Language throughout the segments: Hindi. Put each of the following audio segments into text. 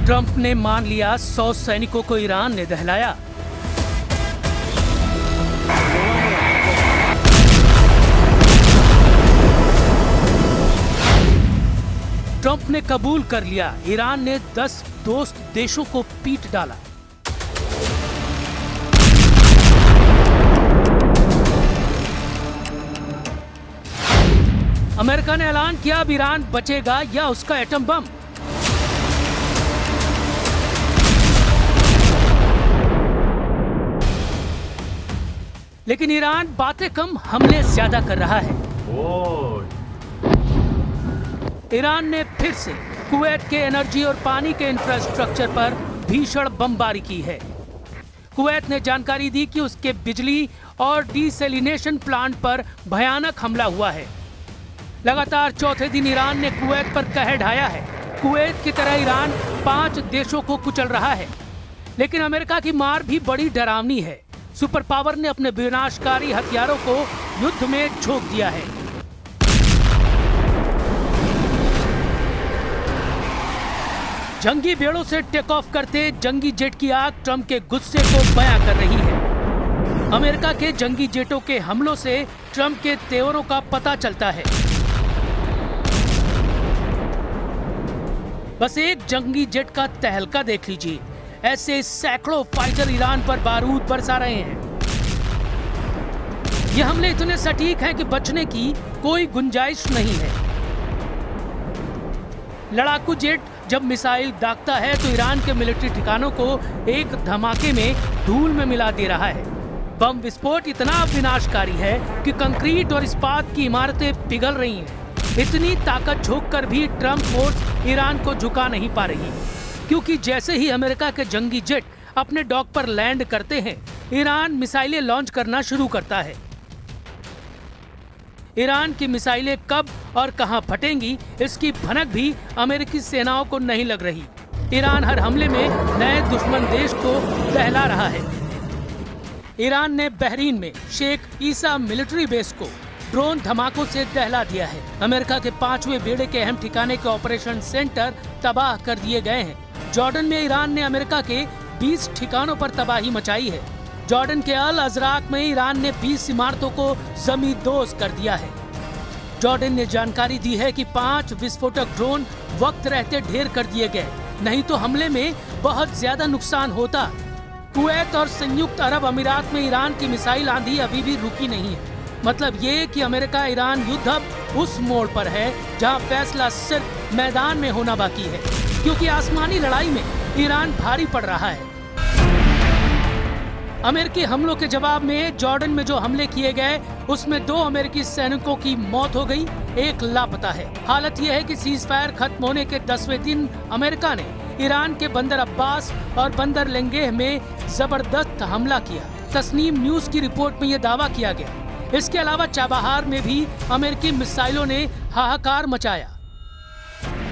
ट्रंप ने मान लिया 100 सैनिकों को ईरान ने दहलाया। ट्रंप ने कबूल कर लिया, ईरान ने 10 दोस्त देशों को पीट डाला। अमेरिका ने ऐलान किया अब ईरान बचेगा या उसका एटम बम। लेकिन ईरान बातें कम, हमले ज्यादा कर रहा है। ईरान ने फिर से कुवैत के एनर्जी और पानी के इंफ्रास्ट्रक्चर पर भीषण बमबारी की है। कुवैत ने जानकारी दी कि उसके बिजली और डिसैलिनेशन प्लांट पर भयानक हमला हुआ है। लगातार चौथे दिन ईरान ने कुवैत पर कहर ढाया है। कुवैत की तरह ईरान 5 देशों को कुचल रहा है। लेकिन अमेरिका की मार भी बड़ी डरावनी है। सुपर पावर ने अपने विनाशकारी हथियारों को युद्ध में झोंक दिया है। जंगी बेड़ों से टेक ऑफ करते जंगी जेट की आग ट्रंप के गुस्से को बयां कर रही है। अमेरिका के जंगी जेटों के हमलों से ट्रंप के तेवरों का पता चलता है। बस एक जंगी जेट का तहलका देख लीजिए, ऐसे सैकड़ों फाइटर ईरान पर बारूद बरसा रहे हैं। ये हमले इतने सटीक हैं कि बचने की कोई गुंजाइश नहीं है। लड़ाकू जेट जब मिसाइल दागता है तो ईरान के मिलिट्री ठिकानों को एक धमाके में धूल में मिला दे रहा है। बम विस्फोट इतना विनाशकारी है कि कंक्रीट और इस्पात की इमारतें पिघल रही हैं। इतनी ताकत झोंक कर भी ट्रंप फोर्स ईरान को झुका नहीं पा रही, क्योंकि जैसे ही अमेरिका के जंगी जेट अपने डॉक पर लैंड करते हैं, ईरान मिसाइलें लॉन्च करना शुरू करता है। ईरान की मिसाइलें कब और कहां फटेंगी, इसकी भनक भी अमेरिकी सेनाओं को नहीं लग रही। ईरान हर हमले में नए दुश्मन देश को दहला रहा है। ईरान ने बहरीन में शेख ईसा मिलिट्री बेस को ड्रोन धमाकों से दहला दिया है। अमेरिका के 5वें बेड़े के अहम ठिकाने के ऑपरेशन सेंटर तबाह कर दिए गए हैं। जॉर्डन में ईरान ने अमेरिका के 20 ठिकानों पर तबाही मचाई है। जॉर्डन के अल अजराक में ईरान ने 20 इमारतों को जमींदोज कर दिया है। जॉर्डन ने जानकारी दी है कि 5 विस्फोटक ड्रोन वक्त रहते ढेर कर दिए गए, नहीं तो हमले में बहुत ज्यादा नुकसान होता। कुवैत और संयुक्त अरब अमीरात में ईरान की मिसाइल आंधी अभी भी रुकी नहीं है। मतलब ये कि अमेरिका ईरान युद्ध अब उस मोड़ पर है जहां फैसला सिर्फ मैदान में होना बाकी है, क्योंकि आसमानी लड़ाई में ईरान भारी पड़ रहा है। अमेरिकी हमलों के जवाब में जॉर्डन में जो हमले किए गए उसमें 2 अमेरिकी सैनिकों की मौत हो गई, 1 लापता है। हालत यह है कि सीज फायर खत्म होने के 10वें दिन अमेरिका ने ईरान के बंदर अब्बास और बंदर लेंगेह में जबरदस्त हमला किया। तस्नीम न्यूज की रिपोर्ट में यह दावा किया गया। इसके अलावा चाबहार में भी अमेरिकी मिसाइलों ने हाहाकार मचाया।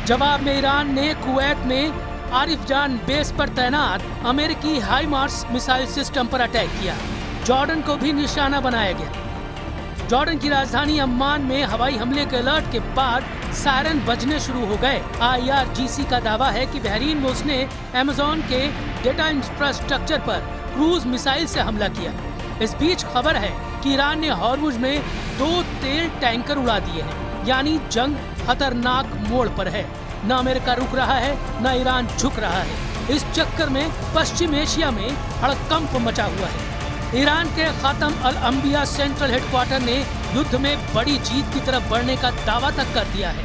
जवाब में ईरान ने कुवैत में आरिफजान बेस पर तैनात अमेरिकी हाइमार्स मिसाइल सिस्टम पर अटैक किया। जॉर्डन को भी निशाना बनाया गया। जॉर्डन की राजधानी अम्मान में हवाई हमले के अलर्ट के बाद सायरन बजने शुरू हो गए। IRGC का दावा है कि बहरीन में उसने अमेज़न के डेटा इंफ्रास्ट्रक्चर पर क्रूज मिसाइल से हमला किया। इस बीच खबर है कि ईरान ने हॉर्मुज में 2 तेल टैंकर उड़ा दिए हैं, यानी जंग खतरनाक मोड़ पर है। न अमेरिका रुक रहा है, न ईरान झुक रहा है। इस चक्कर में पश्चिम एशिया में हड़कंप मचा हुआ है। ईरान के खातम अल अंबिया सेंट्रल हेडक्वार्टर ने युद्ध में बड़ी जीत की तरफ बढ़ने का दावा तक कर दिया है।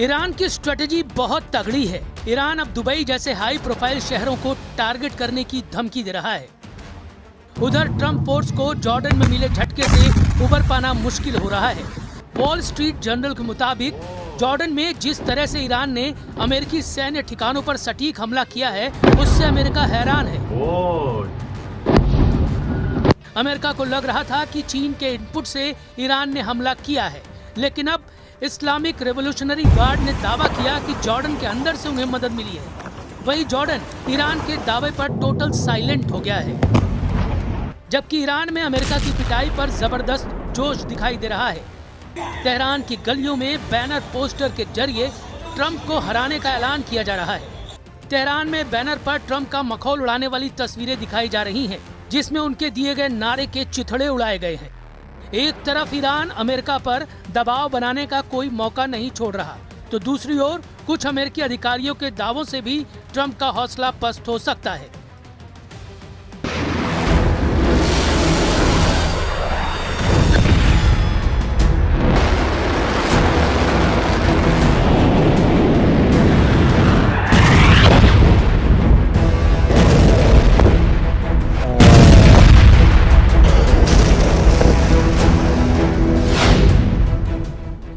ईरान की स्ट्रेटेजी बहुत तगड़ी है। ईरान अब दुबई जैसे हाई प्रोफाइल शहरों को टारगेट करने की धमकी दे रहा है। उधर ट्रंप फोर्स को जॉर्डन में मिले झटके से उबर पाना मुश्किल हो रहा है। वॉल स्ट्रीट जर्नल के मुताबिक जॉर्डन में जिस तरह से ईरान ने अमेरिकी सैन्य ठिकानों पर सटीक हमला किया है, उससे अमेरिका हैरान है। अमेरिका को लग रहा था कि चीन के इनपुट से ईरान ने हमला किया है, लेकिन अब इस्लामिक रेवोल्यूशनरी गार्ड ने दावा किया कि जॉर्डन के अंदर से उन्हें मदद मिली है। वहीं जॉर्डन ईरान के दावे पर टोटल साइलेंट हो गया है, जबकि ईरान में अमेरिका की पिटाई पर जबरदस्त जोश दिखाई दे रहा है। तेहरान की गलियों में बैनर पोस्टर के जरिए ट्रंप को हराने का ऐलान किया जा रहा है। तेहरान में बैनर पर ट्रंप का मखौल उड़ाने वाली तस्वीरें दिखाई जा रही हैं, जिसमें उनके दिए गए नारे के चिथड़े उड़ाए गए हैं। एक तरफ ईरान अमेरिका पर दबाव बनाने का कोई मौका नहीं छोड़ रहा, तो दूसरी ओर कुछ अमेरिकी अधिकारियों के दावों से भी ट्रंप का हौसला पस्त हो सकता है।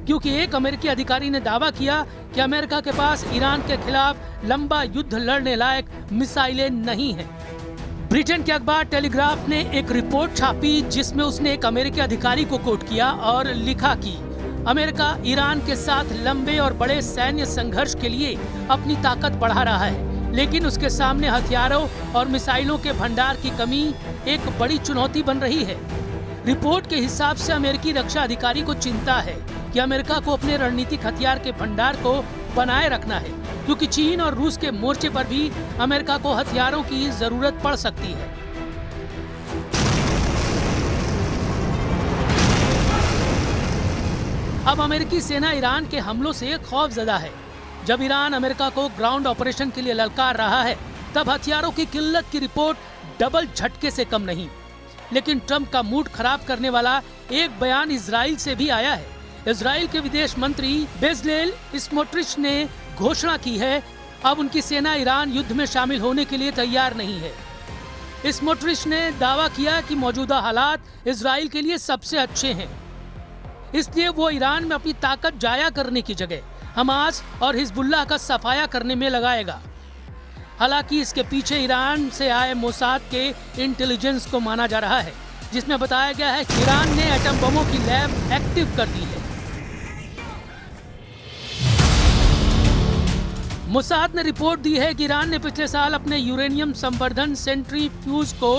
क्योंकि एक अमेरिकी अधिकारी ने दावा किया कि अमेरिका के पास ईरान के खिलाफ लंबा युद्ध लड़ने लायक मिसाइलें नहीं हैं। ब्रिटेन के अखबार टेलीग्राफ ने एक रिपोर्ट छापी, जिसमें उसने एक अमेरिकी अधिकारी को कोट किया और लिखा कि अमेरिका ईरान के साथ लंबे और बड़े सैन्य संघर्ष के लिए अपनी ताकत बढ़ा रहा है, लेकिन उसके सामने हथियारों और मिसाइलों के भंडार की कमी एक बड़ी चुनौती बन रही है। रिपोर्ट के हिसाब से अमेरिकी रक्षा अधिकारी को चिंता है कि अमेरिका को अपने रणनीतिक हथियार के भंडार को बनाए रखना है, क्योंकि चीन और रूस के मोर्चे पर भी अमेरिका को हथियारों की जरूरत पड़ सकती है। अब अमेरिकी सेना ईरान के हमलों से खौफजदा है। जब ईरान अमेरिका को ग्राउंड ऑपरेशन के लिए ललकार रहा है, तब हथियारों की किल्लत की रिपोर्ट डबल झटके से कम नहीं। लेकिन ट्रंप का मूड खराब करने वाला एक बयान इजराइल से भी आया है। इजराइल के विदेश मंत्री बेजलेल स्मोट्रिच ने घोषणा की है, अब उनकी सेना ईरान युद्ध में शामिल होने के लिए तैयार नहीं है। स्मोट्रिच ने दावा किया कि मौजूदा हालात इजराइल के लिए सबसे अच्छे हैं, इसलिए वो ईरान में अपनी ताकत जाया करने की जगह हमास और हिजबुल्लाह का सफाया करने में लगाएगा। हालांकि इसके पीछे ईरान से आए मोसाद के इंटेलिजेंस को माना जा रहा है, जिसमें बताया गया है कि ईरान ने एटम बमों की लैब एक्टिव कर दी है। मोसाद ने रिपोर्ट दी है कि ईरान ने पिछले साल अपने यूरेनियम संवर्धन सेंट्रीफ्यूज को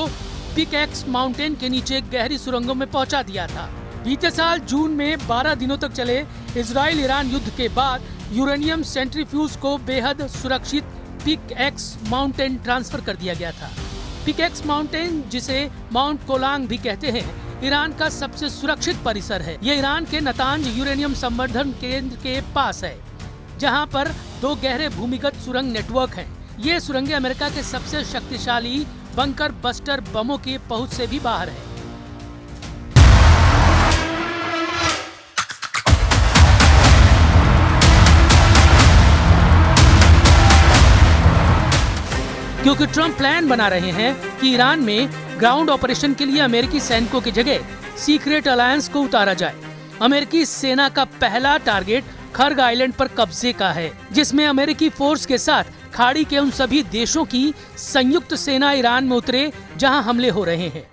पिकैक्स माउंटेन के नीचे गहरी सुरंगों में पहुंचा दिया था। बीते साल जून में 12 दिनों तक चले इजराइल ईरान युद्ध के बाद यूरेनियम सेंट्रीफ्यूज को बेहद सुरक्षित पिकैक्स माउंटेन ट्रांसफर कर दिया गया था। पिकैक्स माउंटेन, जिसे माउंट कोलांग भी कहते हैं, ईरान का सबसे सुरक्षित परिसर है। ये ईरान के नतांज यूरेनियम संवर्धन केंद्र के पास है, जहां पर 2 गहरे भूमिगत सुरंग नेटवर्क हैं। ये सुरंगें अमेरिका के सबसे शक्तिशाली बंकर बस्टर बमों की पहुंच से भी बाहर है। क्योंकि ट्रंप प्लान बना रहे हैं कि ईरान में ग्राउंड ऑपरेशन के लिए अमेरिकी सैनिकों की जगह सीक्रेट अलायंस को उतारा जाए। अमेरिकी सेना का पहला टारगेट खर्ग आइलैंड पर कब्जे का है, जिसमें अमेरिकी फोर्स के साथ खाड़ी के उन सभी देशों की संयुक्त सेना ईरान में उतरे जहां हमले हो रहे हैं।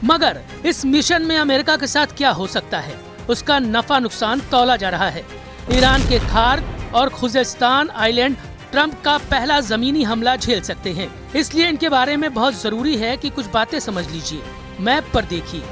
मगर इस मिशन में अमेरिका के साथ क्या हो सकता है, उसका नफा नुकसान तौला जा रहा है। ईरान के खार्ग और खुजेस्तान आइलैंड ट्रंप का पहला जमीनी हमला झेल सकते हैं, इसलिए इनके बारे में बहुत जरूरी है कि कुछ बातें समझ लीजिए। मैप पर देखिए,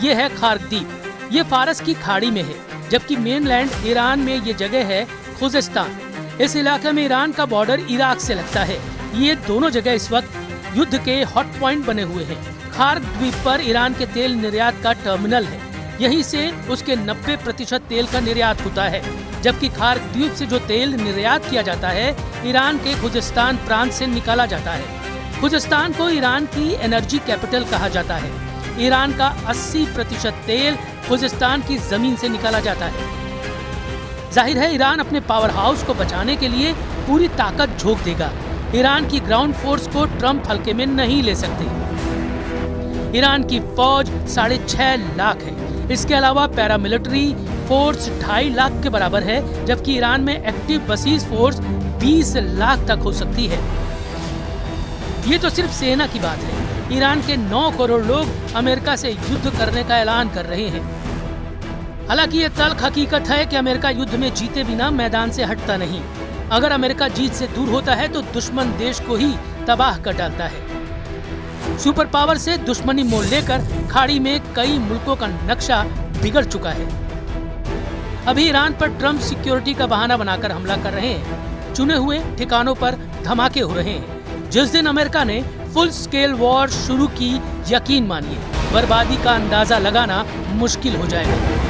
ये है खार्ग द्वीप, ये फारस की खाड़ी में है, जबकि मेनलैंड ईरान में ये जगह है खुजेस्तान। इस इलाके में ईरान का बॉर्डर इराक से लगता है। ये दोनों जगह इस वक्त युद्ध के हॉट पॉइंट बने हुए हैं। खार्ग द्वीप पर ईरान के तेल निर्यात का टर्मिनल है, यहीं से उसके 90% तेल का निर्यात होता है। जबकि खार्ग द्वीप से जो तेल निर्यात किया जाता है, ईरान के खुजेस्तान प्रांत से निकाला जाता है। खुजेस्तान को ईरान की एनर्जी कैपिटल कहा जाता है। ईरान का 80% तेल खुजेस्तान की जमीन से निकाला जाता है। जाहिर है ईरान अपने पावर हाउस को बचाने के लिए पूरी ताकत झोंक देगा। ईरान की ग्राउंड फोर्स को ट्रंप हल्के में नहीं ले सकते। ईरान की फौज 6.5 लाख है। इसके अलावा पैरामिलिट्री फोर्स 2.5 लाख के बराबर है, जबकि ईरान में एक्टिव बसीज फोर्स 20 लाख तक हो सकती है। ये तो सिर्फ सेना की बात है। ईरान के 9 करोड़ लोग अमेरिका से युद्ध करने का ऐलान कर रहे हैं। हालांकि ये तल्ख हकीकत है कि अमेरिका युद्ध में जीते बिना मैदान से हटता नहीं। अगर अमेरिका जीत से दूर होता है तो दुश्मन देश को ही तबाह कर डालता है। सुपर पावर से दुश्मनी मोल लेकर खाड़ी में कई मुल्कों का नक्शा बिगड़ चुका है। अभी ईरान पर ट्रम्प सिक्योरिटी का बहाना बनाकर हमला कर रहे हैं। चुने हुए ठिकानों पर धमाके हो रहे हैं। जिस दिन अमेरिका ने फुल स्केल वॉर शुरू की, यकीन मानिए बर्बादी का अंदाजा लगाना मुश्किल हो जाएगा।